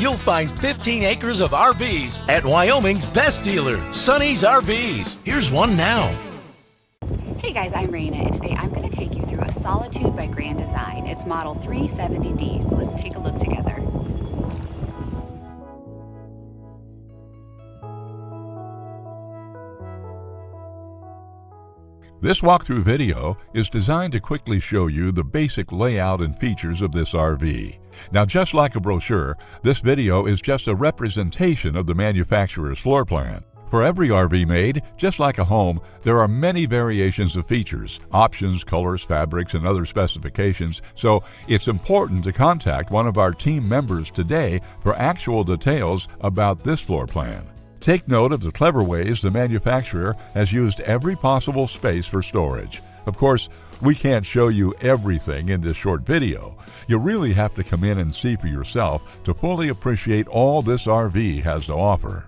you'll find 15 acres of RVs at Wyoming's best dealer, Sonny's RVs. Here's one now. Hey guys, I'm Raina, and today I'm going to take you through a Solitude by Grand Design. It's model 370D, so let's take a look together. This walkthrough video is designed to quickly show you the basic layout and features of this RV. Now, just like a brochure, this video is just a representation of the manufacturer's floor plan. For every RV made, just like a home, there are many variations of features, options, colors, fabrics, and other specifications, so it's important to contact one of our team members today for actual details about this floor plan. Take note of the clever ways the manufacturer has used every possible space for storage. Of course, we can't show you everything in this short video. You really have to come in and see for yourself to fully appreciate all this RV has to offer.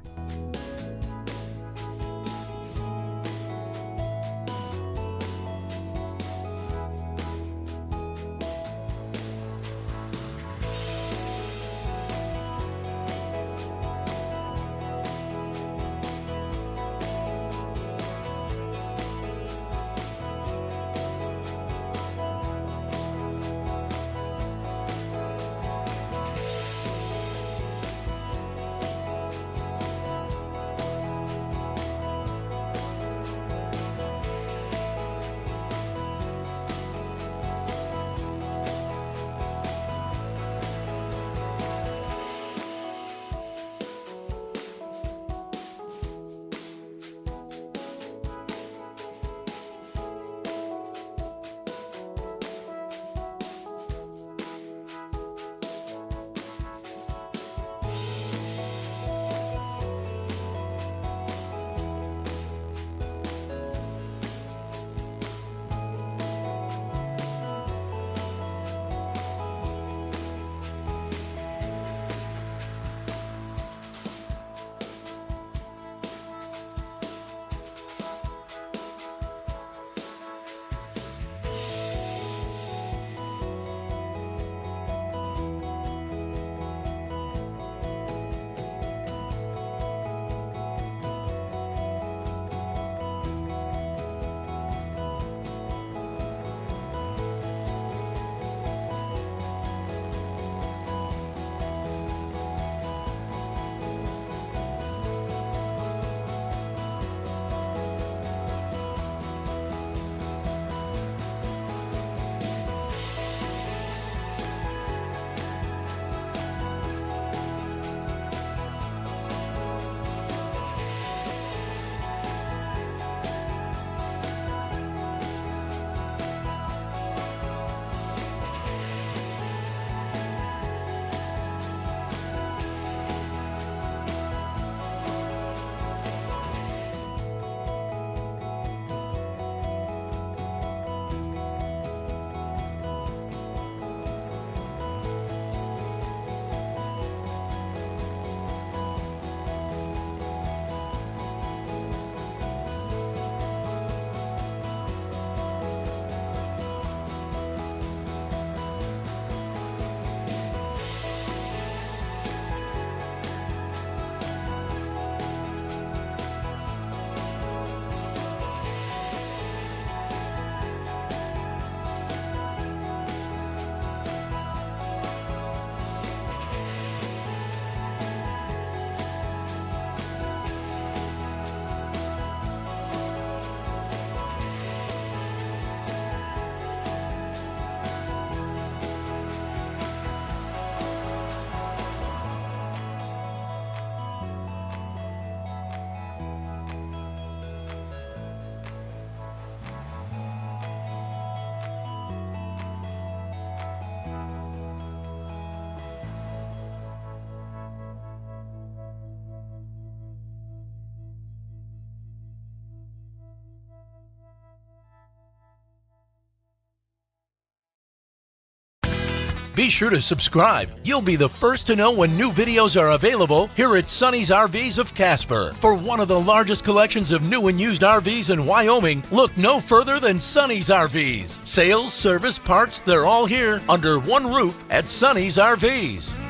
Be sure to subscribe. You'll be the first to know when new videos are available here at Sonny's RVs of Casper. For one of the largest collections of new and used RVs in Wyoming, look no further than Sonny's RVs. Sales, service, parts, they're all here under one roof at Sonny's RVs.